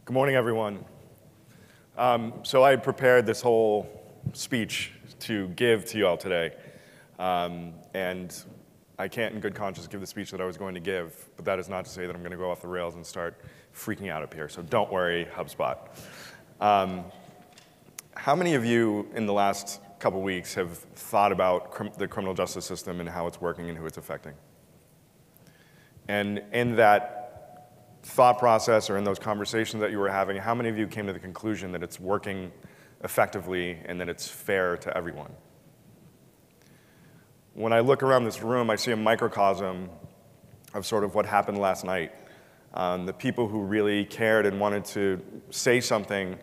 Good morning, everyone. So I prepared this whole speech to give to you all today, and I can't in good conscience give the speech that I was going to give, but that is not to say that I'm going to go off the rails and start freaking out up here, so don't worry, HubSpot. How many of you in the last couple weeks have thought about the criminal justice system and how it's working and who it's affecting? And in that thought process or in those conversations that you were having, how many of you came to the conclusion that it's working effectively and that it's fair to everyone? When I look around this room, I see a microcosm of sort of what happened last night. The people who really cared and wanted to say something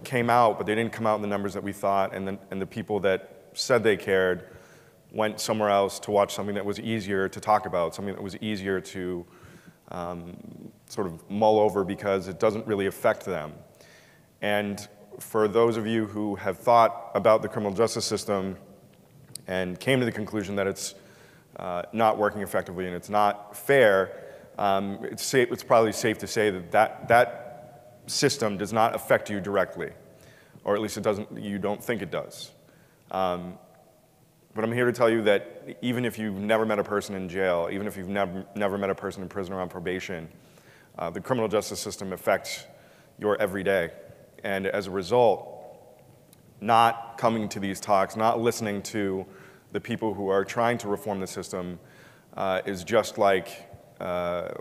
came out, but they didn't come out in the numbers that we thought, and the people that said they cared went somewhere else to watch something that was easier to talk about, something that was easier to sort of mull over because it doesn't really affect them. And for those of you who have thought about the criminal justice system and came to the conclusion that it's not working effectively and it's not fair, it's probably safe to say that that system does not affect you directly, or at least you don't think it does. But I'm here to tell you that even if you've never met a person in jail, even if you've never met a person in prison or on probation, the criminal justice system affects your everyday. And as a result, not coming to these talks, not listening to the people who are trying to reform the system is just like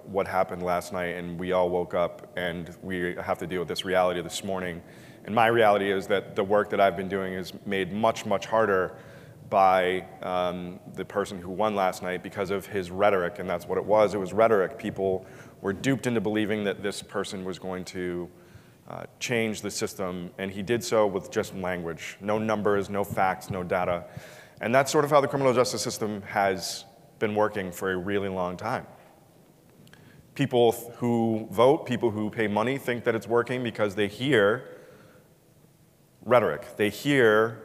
what happened last night, and we all woke up and we have to deal with this reality this morning. And my reality is that the work that I've been doing is made much, much harder by the person who won last night because of his rhetoric, and that's what it was. It was rhetoric. People were duped into believing that this person was going to change the system, and he did so with just language. No numbers, no facts, no data. And that's sort of how the criminal justice system has been working for a really long time. People who vote, people who pay money think that it's working because they hear rhetoric. They hear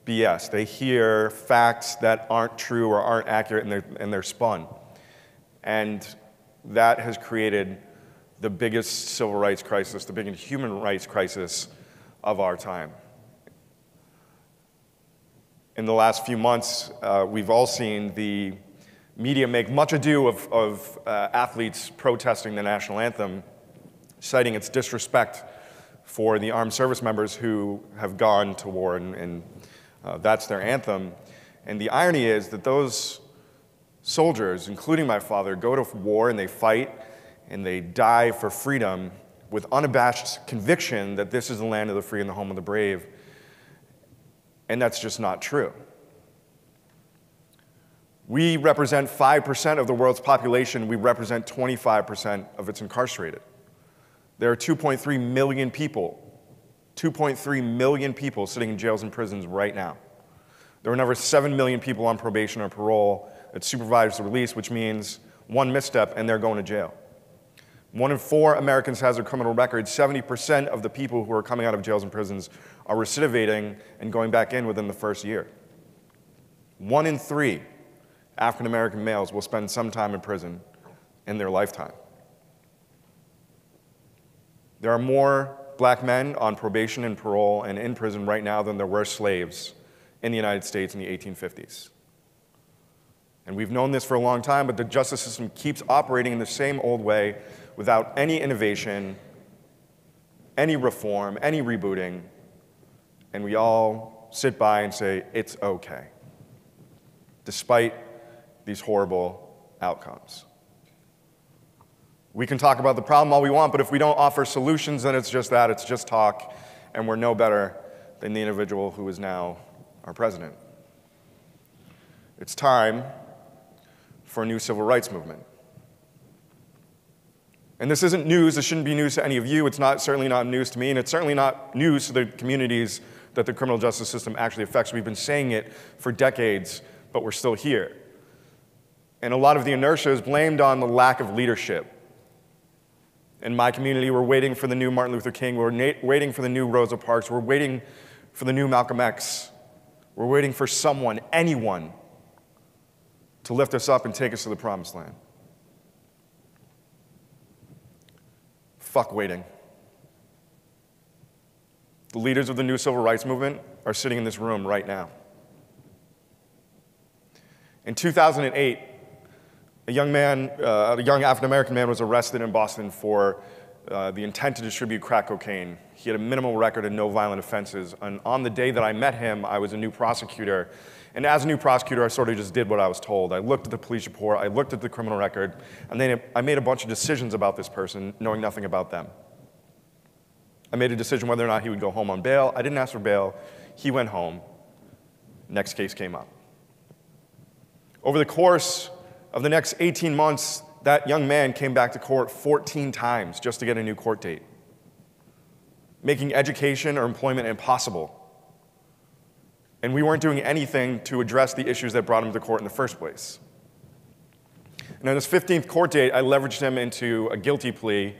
BS. They hear facts that aren't true or aren't accurate, and they're spun. And that has created the biggest civil rights crisis, the biggest human rights crisis of our time. In the last few months, we've all seen the media make much ado of athletes protesting the national anthem, citing its disrespect for the armed service members who have gone to war, and that's their anthem. And the irony is that those soldiers, including my father, go to war and they fight and they die for freedom with unabashed conviction that this is the land of the free and the home of the brave. And that's just not true. We represent 5% of the world's population. We represent 25% of its incarcerated. There are 2.3 million people 2.3 million people sitting in jails and prisons right now. There are another 7 million people on probation or parole that supervise the release, which means one misstep and they're going to jail. 1 in 4 Americans has a criminal record. 70% of the people who are coming out of jails and prisons are recidivating and going back in within the first year. 1 in 3 African American males will spend some time in prison in their lifetime. There are more black men on probation and parole and in prison right now than there were slaves in the United States in the 1850s. And we've known this for a long time, but the justice system keeps operating in the same old way without any innovation, any reform, any rebooting, and we all sit by and say, it's okay, despite these horrible outcomes. We can talk about the problem all we want, but if we don't offer solutions, then it's just that, it's just talk, and we're no better than the individual who is now our president. It's time for a new civil rights movement. And this isn't news, this shouldn't be news to any of you, it's certainly not news to me, and it's certainly not news to the communities that the criminal justice system actually affects. We've been saying it for decades, but we're still here. And a lot of the inertia is blamed on the lack of leadership. In my community, we're waiting for the new Martin Luther King, we're waiting for the new Rosa Parks, we're waiting for the new Malcolm X. We're waiting for someone, anyone, to lift us up and take us to the promised land. Fuck waiting. The leaders of the new civil rights movement are sitting in this room right now. In 2008, a young African-American man was arrested in Boston for the intent to distribute crack cocaine. He had a minimal record and no violent offenses. And on the day that I met him, I was a new prosecutor. And as a new prosecutor, I sort of just did what I was told. I looked at the police report, I looked at the criminal record, and then I made a bunch of decisions about this person, knowing nothing about them. I made a decision whether or not he would go home on bail. I didn't ask for bail. He went home. Next case came up. Over the course of the next 18 months, that young man came back to court 14 times just to get a new court date, making education or employment impossible. And we weren't doing anything to address the issues that brought him to court in the first place. And on his 15th court date, I leveraged him into a guilty plea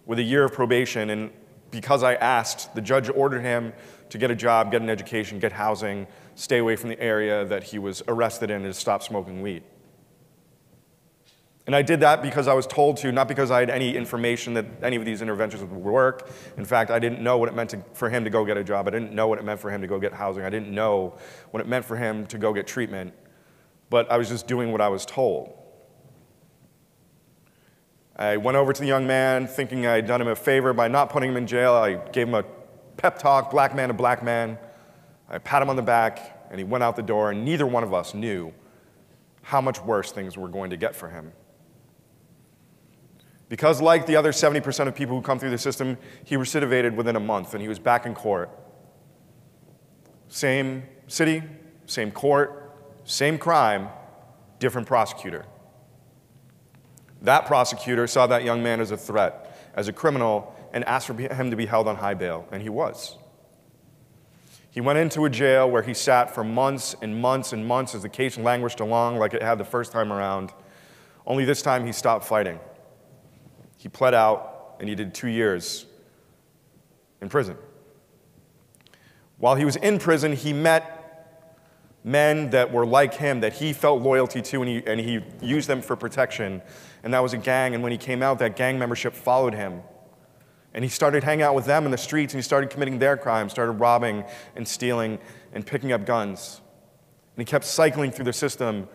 with a year of probation. And because I asked, the judge ordered him to get a job, get an education, get housing, stay away from the area that he was arrested in, and to stop smoking weed. And I did that because I was told to, not because I had any information that any of these interventions would work. In fact, I didn't know what it meant for him to go get a job. I didn't know what it meant for him to go get housing. I didn't know what it meant for him to go get treatment. But I was just doing what I was told. I went over to the young man thinking I had done him a favor by not putting him in jail. I gave him a pep talk, black man to black man. I pat him on the back, and he went out the door, and neither one of us knew how much worse things were going to get for him. Because like the other 70% of people who come through the system, he recidivated within a month, and he was back in court. Same city, same court, same crime, different prosecutor. That prosecutor saw that young man as a threat, as a criminal, and asked for him to be held on high bail, and he was. He went into a jail where he sat for months and months and months as the case languished along like it had the first time around. Only this time he stopped fighting. He pled out, and he did 2 years in prison. While he was in prison, he met men that were like him, that he felt loyalty to, and he used them for protection. And that was a gang, and when he came out, that gang membership followed him. And he started hanging out with them in the streets, and he started committing their crimes, started robbing and stealing and picking up guns. And he kept cycling through the system,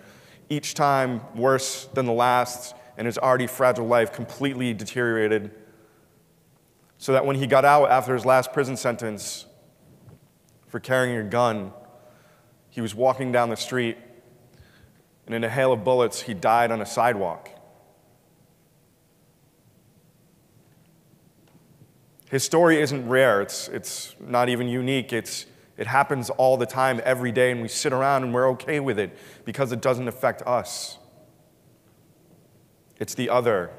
each time worse than the last, and his already fragile life completely deteriorated, so that when he got out after his last prison sentence for carrying a gun, he was walking down the street, and in a hail of bullets, he died on a sidewalk. His story isn't rare. It's not even unique. It happens all the time, every day, and we sit around and we're okay with it because it doesn't affect us. It's the other.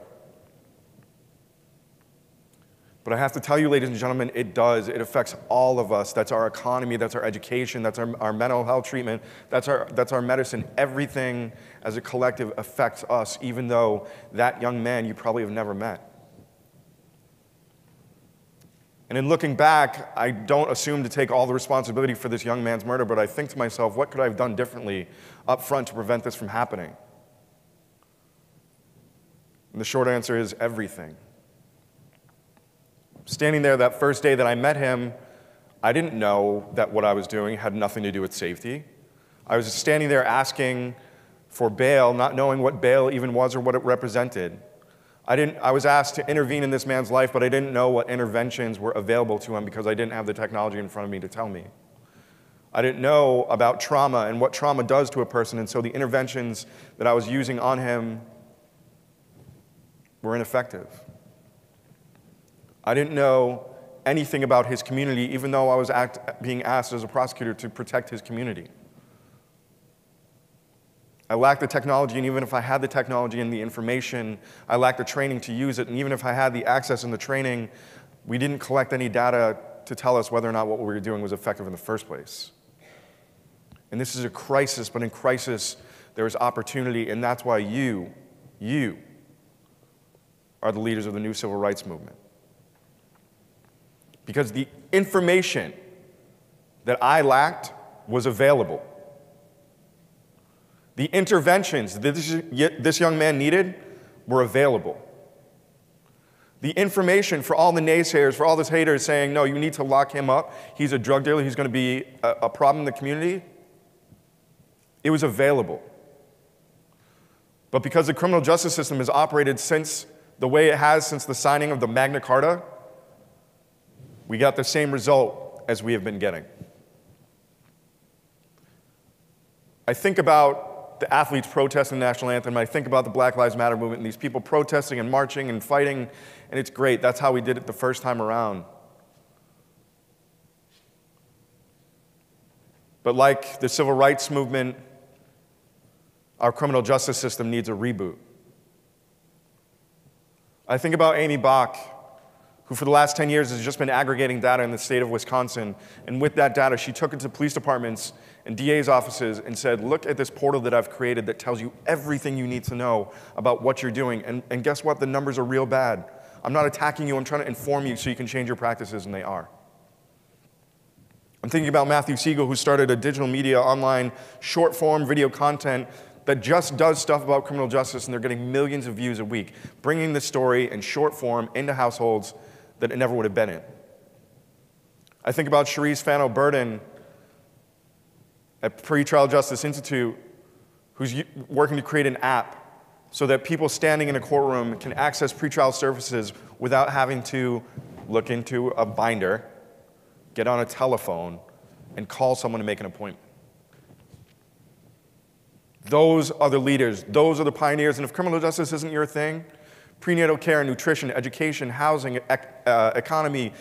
But I have to tell you, ladies and gentlemen, it does. It affects all of us. That's our economy, that's our education, that's our mental health treatment, that's our medicine. Everything as a collective affects us, even though that young man you probably have never met. And in looking back, I don't assume to take all the responsibility for this young man's murder, but I think to myself, what could I have done differently up front to prevent this from happening? And the short answer is everything. Standing there that first day that I met him, I didn't know that what I was doing had nothing to do with safety. I was standing there asking for bail, not knowing what bail even was or what it represented. I was asked to intervene in this man's life, but I didn't know what interventions were available to him because I didn't have the technology in front of me to tell me. I didn't know about trauma and what trauma does to a person, and so the interventions that I was using on him were ineffective. I didn't know anything about his community, even though I was being asked as a prosecutor to protect his community. I lacked the technology, and even if I had the technology and the information, I lacked the training to use it, and even if I had the access and the training, we didn't collect any data to tell us whether or not what we were doing was effective in the first place. And this is a crisis, but in crisis, there is opportunity, and that's why you are the leaders of the new civil rights movement. Because the information that I lacked was available. The interventions that this young man needed were available. The information for all the naysayers, for all those haters saying, no, you need to lock him up, he's a drug dealer, he's going to be a problem in the community, it was available. But because the criminal justice system has operated since the way it has since the signing of the Magna Carta, we got the same result as we have been getting. I think about the athletes protesting the national anthem, I think about the Black Lives Matter movement and these people protesting and marching and fighting, and it's great. That's how we did it the first time around. But like the civil rights movement, our criminal justice system needs a reboot. I think about Amy Bach, who for the last 10 years has just been aggregating data in the state of Wisconsin. And with that data, she took it to police departments and DA's offices and said, look at this portal that I've created that tells you everything you need to know about what you're doing. And guess what? The numbers are real bad. I'm not attacking you. I'm trying to inform you so you can change your practices, and they are. I'm thinking about Matthew Siegel, who started a digital media online short-form video content that just does stuff about criminal justice, and they're getting millions of views a week, bringing the story in short form into households that it never would have been in. I think about Cherise Fano-Burden at Pretrial Justice Institute, who's working to create an app so that people standing in a courtroom can access pretrial services without having to look into a binder, get on a telephone, and call someone to make an appointment. Those are the leaders. Those are the pioneers. And if criminal justice isn't your thing, prenatal care, nutrition, education, housing, economy,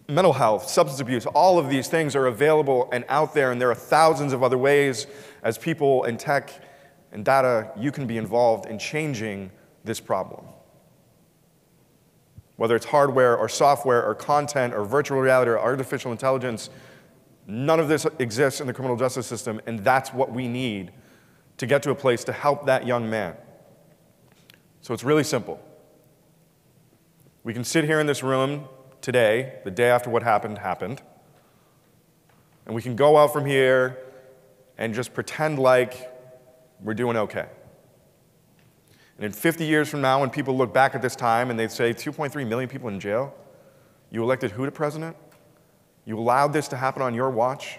mental health, substance abuse, all of these things are available and out there, and there are thousands of other ways as people in tech and data you can be involved in changing this problem. Whether it's hardware or software or content or virtual reality or artificial intelligence, none of this exists in the criminal justice system, and that's what we need to get to a place to help that young man. So it's really simple. We can sit here in this room today, the day after what happened, and we can go out from here and just pretend like we're doing okay. And in 50 years from now, when people look back at this time and they say, 2.3 million people in jail, you elected who to president? You allowed this to happen on your watch?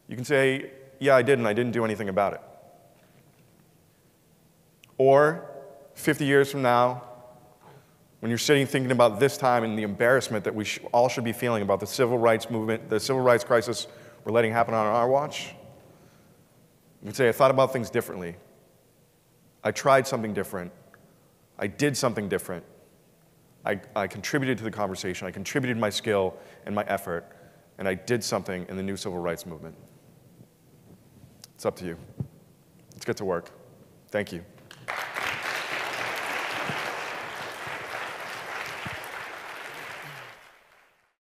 You can say, yeah, I did, and I didn't do anything about it. Or 50 years from now, when you're sitting thinking about this time and the embarrassment that we all should be feeling about the civil rights movement, the civil rights crisis we're letting happen on our watch, you can say, I thought about things differently. I tried something different. I did something different. I contributed to the conversation. I contributed my skill and my effort, and I did something in the new civil rights movement. It's up to you. Let's get to work. Thank you.